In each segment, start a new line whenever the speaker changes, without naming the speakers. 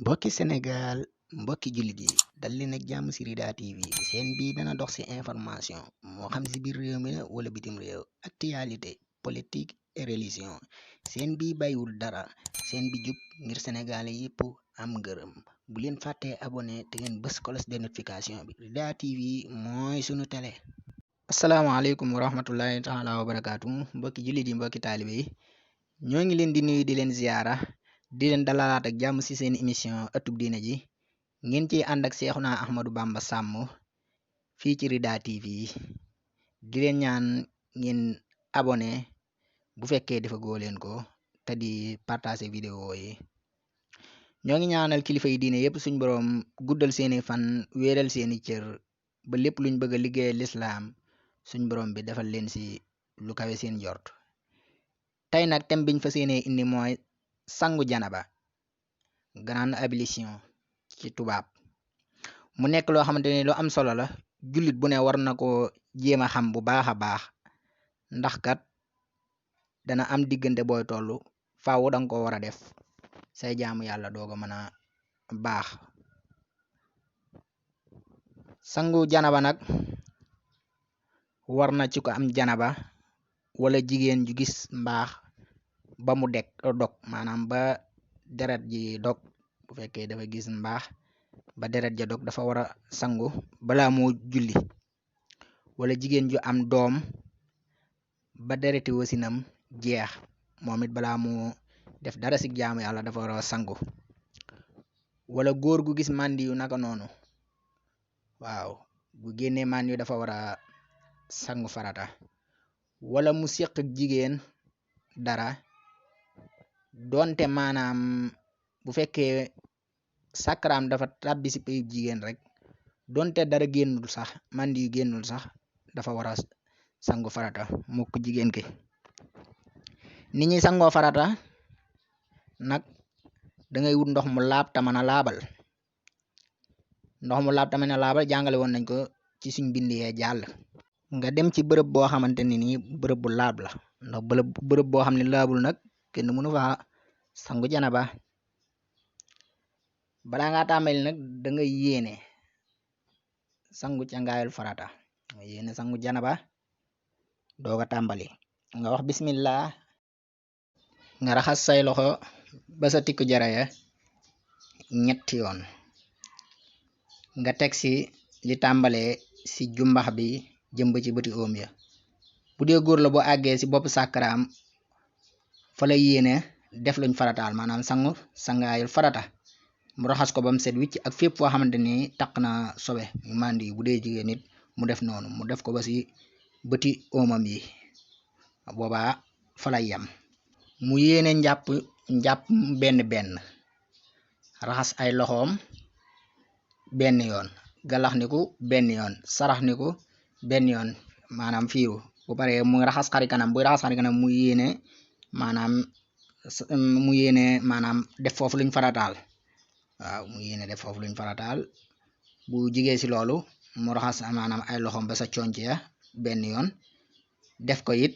mbokki Sénégal mbokki jullit yi dal leen ak jàmm ci Rida TV seen bii dana dox ci information moo xam ci biir réew mi la wala bitim réew actualité politique et religion seen bi bàyyiwul dara seen bi jub ngir sénégalais yépp am ngërëm bu leen fàttee abonné te ngeen bës cloche de notification bi Rida TV mooy sunu télé. asalaamaaleykum wa rahmatullahi taala wa barakaatu mbokki jullit yi mbokki taalibe yi ñoo ngi leen di nuyu di leen ziyaara di leen dalalaat ak jàmm ci seen émission ëttub diine ji ngeen ci ànd ak Seexuna Ahmadu Bamba Sàmm fii ci Rida TV di leen ñaan ngeen abonné bu fekkee dafa góo leen ko te di partager vidéo yi ñoo ngi ñaanal kilifa yi diine yépp suñ boroom guddal seeni fan wéeral seeni cër ba lépp luñ bëgg a liggéeyal lislaam suñ boroom bi defal leen ci lu kawe seen jort tey nag thème biñ fa seenee indi mooy sangu janaba grande ablution ci tubaab mu nekk loo xamante ni lu am solo la jullit bu ne war na ko jéem a xam bu baax a baax ndax kat dana am diggante booy tollu faaw danga ko war a def say jaamu yàlla dooga mën a baax. sangu janaba nag war na ci ko am janaba wala jigéen ju gis mbaax ba mu dog maanaam ba deret ji dog bu fekkee dafa gis mbaax ba deret ja dog dafa war a sangu balaa moo julli wala jigéen ju am doom ba dereti wasinam jeex moom it balaa moo def dara ci jaamu yàlla dafa war a sangu wala góor gu gis màndi yu naka noonu waaw bu génnee màndi yu dafa war a sangu farata wala mu séq ak jigéen dara donte maanaam bu fekkee sàkkaraam dafa tàbbi ci payub jigéen rek donte dara génnul sax màndi yu génnul sax dafa war a sangu farata mukk jigéen ki ni ñuy sangoo farata nag dangay wut ndox mu laab te mën a laabal ndox mu laab te mën a laabal jàngale woon nañ ko ci suñ bind yee jàll nga dem ci bërëb boo xamante ni nii bërëb bu laab la ndax bërëb boo xam ne laabul nag kenn mënu fa sangu janaba balaa ngaa tàmbali nag da nga yéene sangu cangaayul farata nga yéene sangu janaba dooga tàmbali nga wax bismillah nga raxas say loxo ba sa tikku jaraya ñetti yoon nga teg ci li tàmbalee ci jumbax bi jëmb ci bëti oom ya bu dee góor la boo àggee ci bopp sàkkaraam fa la yéene def luñ farataal maanaam sangaayul farata mu raxas ko bam set wicc ak fépp foo xamante ni taq na sobe mu màndi yi bu dee jigéen nit mu def noonu mu def ko ba ci bëti oomam yi boobaa fa la yam mu yéene njàpp benn raxas ay loxoom benn yoon galaxniku benn yoon saraxniku benn yoon maanaam fiiru bu paree mu raxas xari kanam buy raxas xari kanam mu yéene maanaam def foofu luñ farataal waaw mu yéene def foofu luñ farataal bu jigee ci loolu mu raxas maanaam ay loxoom ba sa conc ya benn yoon def ko it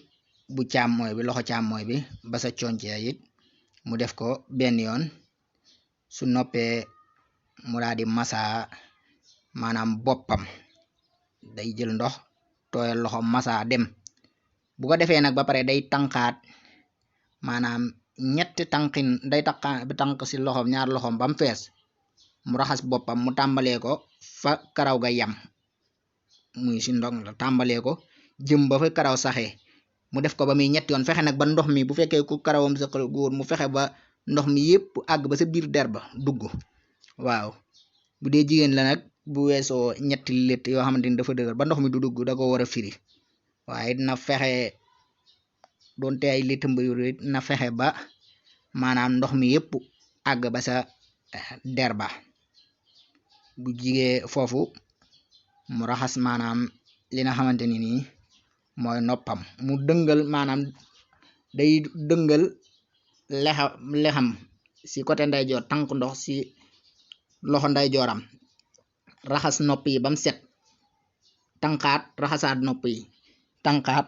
bu càmmooy bi loxo càmmooy bi ba sa conc ya it mu def ko benn yoon su noppee mu daal di masa maanaam boppam day jël ndox tooyal loxo masa dem bu ko defee nag ba pare day tànqaat maanaam ñetti tànqin day tànq ci loxoom ñaar loxoom ba mu fees mu raxas boppam mu tàmbalee ko fa karaw ga yam muy ci ndox la tàmbalee ko jëm ba fa karaw saxee mu def ko ba muy ñetti yoon fexe nag ba ndox mi bu fekkee ku karawam sa góor mu fexe ba ndox mi yépp àgg ba sa biir der ba dugg waaw bu dee jigéen la nag bu weesoo ñetti létt yoo xamante ni dafa dëgër ba ndox mi du dugg da ko war a firi waaye na fexe doonte ay létt mbayur na fexe ba maanaam ndox mi yépp àgg ba sa der ba bu jigee foofu mu raxas maanaam li nga xamante ni nii mooy noppam mu dëngal maanaam day dëngal lexam ci côté ndeyjoor tànk ndox ci loxo ndeyjooram raxas nopp yi bam set tànqaat raxasaat nopp yi tànqaat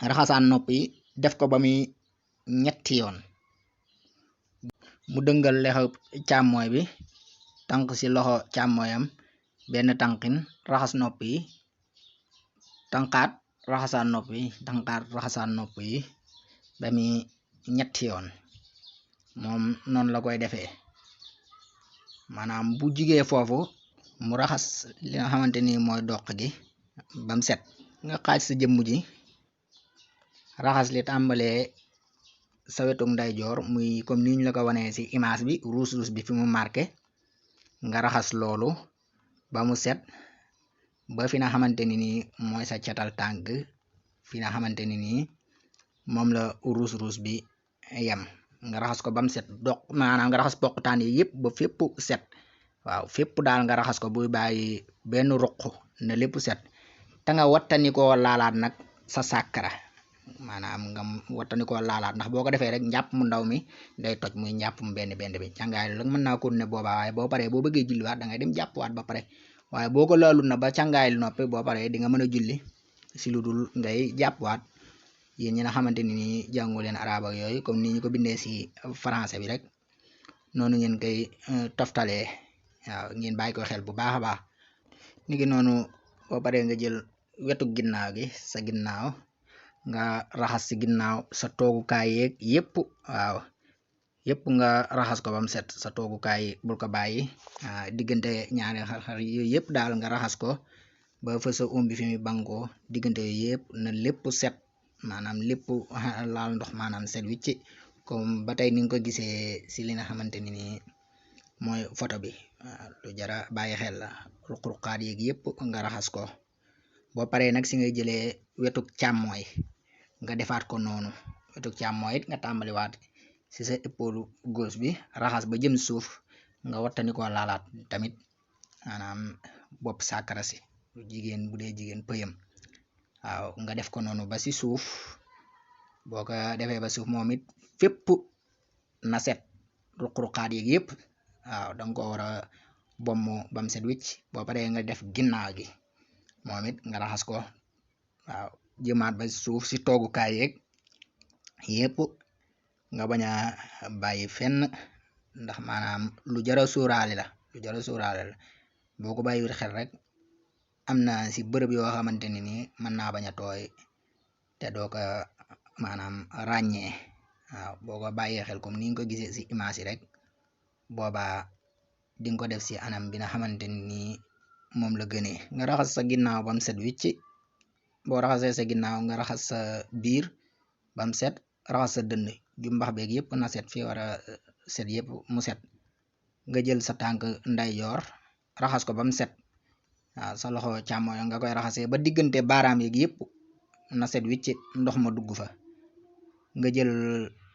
raxasaat nopp yi def ko ba muy ñetti yoon mu dëngal loxo càmmooy bi tànk ci loxo càmmooyam benn tànkin raxas nopp yi tànkaat raxasaat nopp yi tànkaat raxasaat nopp yi ba mi ñetti yoon moom noonu la koy defee maanaam bu jugee foofu mu raxas li nga xamante ni mooy doq gi bam set nga xaaj sa jëmm ji raxas li tàmbalee sa wetu ndeyjoor muy comme ni ñu la ko wanee ci image bi ruus bi fi mu marqué nga raxas loolu ba mu set ba fi nga xamante ni nii mooy sa catal tànk fi nga xamante ni nii moom la ruus bi yem nga raxas ko ba mu set maanaam nga raxas poqtaan yi yëpp ba fépp set waaw fépp daal nga raxas ko buy bàyyi benn ruq na lépp set te nga wattandikoo laalaat nag sa sàkkara maanaam nga wattandikoo laalaat ndax boo ko defee rek njàpp mu ndaw mi day toj muy njàpp mu benn bi càngaay la mën naa continuer boobaa waaye boo paree boo bëggee julliwaat da ngay dem jàppwaat ba pare waaye boo ko laalul na ba càngaay li noppi boo paree di nga mën a julli si lu dul ngay jàppwaat yéen ñi nga xamante ni nii jàngu leen arab ak yooyu comme ni ñu ko bindee si français bi rek noonu ngeen koy toftalee waaw ngeen bàyyi ko xel bu baax a baax ni ki noonu boo paree nga jël wetu ginnaaw gi sa ginnaaw nga raxas si ginnaaw sa toogukaay yeeg yëpp waaw yëpp nga raxas ko ba mu set sa toogukaay bul ko bàyyi diggante ñaari xar yooyu yëpp daal nga raxas ko ba fa sa bi fi mu bànkoo diggante yooyu yëpp na lépp set maanaam lépp laal ndox maanaam set wicc comme ba tey ni nga ko gisee si li nga xamante ni nii mooy photo bi lu jara bàyyi xel la ruq-ruqaat yeeg yëpp nga raxas ko boo paree nag si ngay jëlee wetu càmmooy nga defaat ko noonu wetu càmmooy it nga tàmbaliwaat si sa épaule gauche bi raxas ba jëm suuf nga wattani ko laalaat tamit maanaam bopp sàkkara si jigéen bu dee jigéen pëyam waaw nga def ko noonu ba si suuf boo ko defee ba suuf moom it fépp na set ruq-ruqaat yeeg yëpp waaw danga ko war a bomm bam set wicc boo paree nga def ginnaaw gi moom it nga raxas ko waaw jëmaat ba suuf si toogukaay yeeg yëpp nga bañ a bàyyi fenn ndax maanaam lu jara sóoraale la boo ko bàyyiwul xel rek am na si bërëb yoo xamante ni nii mën naa bañ a tooy te doo ko maanaam ràññee waaw boo ko bàyyee xel comme ni nga ko gisee si image yi rek boobaa di nga ko def si anam bi nga xamante ni moom la gënee nga raxas sa ginnaaw bam set wicc boo raxasee sa ginnaaw nga raxas sa biir bam set raxas sa dënn ju mbax beeg yëpp na set fii war a set yëpp mu set nga jël sa tànk ndeyjoor raxas ko bam set waaw sa loxo càmmooñ nga koy raxasee ba diggante baaraam yeeg yëpp na set wicc ndox ma dugg fa nga jël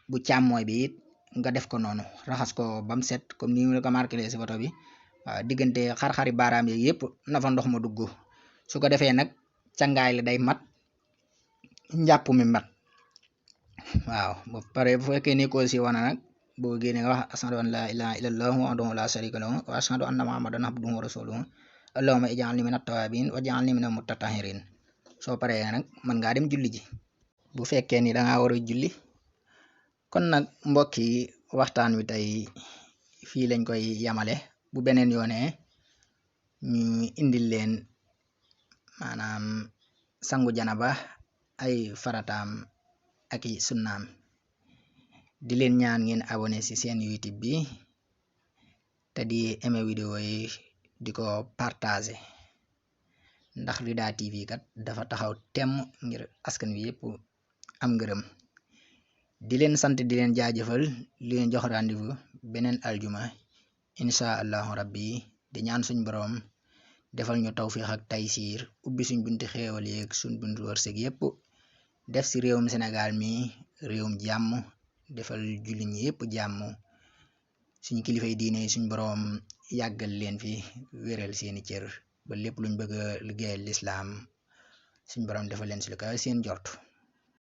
bu càmmooy bi it nga def ko noonu raxas ko bam set comme ni la ko marqué si photo bi waaw diggante xar-xari baaraam yeeg yëpp na fa ndox ma dugg su ko defee nag cangaay la day mat njàpp mi mat waaw ba pare bu fekkee ni ko si wana nag boo génnee nga wax ashhadu an la ilaha illallah wahdahu la sharika lahu wa ashhadu anna muhammadan abduhu wa rasuluhu allahumma ij'alni minat tawabin waj'alni minal mutatahhirin soo paree nag mën ngaa dem julli ji bu fekkee ni dangaa war a julli kon nag mbokk yi waxtaan wi tey fii lañ koy yamale bu beneen yoonee ñu indil leen maanaam sangu janaba ay farataam ak i sunnaam di leen ñaan ngeen abonné ci seen YouTube bi te di aimé vidéo yi di ko partagé ndax Rida TV kat dafa taxaw temm ngir askan wi yëpp am ngërëm di leen sant di leen jaajëfal di leen jox rendez-vous beneen aljuma insha allahu rabbi di ñaan suñ boroom defal ñu tawfiix ak taysiir ubbi suñ bunti xéewal yeeg suñ bunti wërsëg yëpp def ci réewum Sénégal mi réewum jàmm defal jullit ñi yëpp jàmm suñu kilifay diine suñ boroom yàggal leen fi wéral seeni cër ba lépp luñ bëgg a liggéeyal lislaam suñ boroom defal leen ci lu kaw seen jort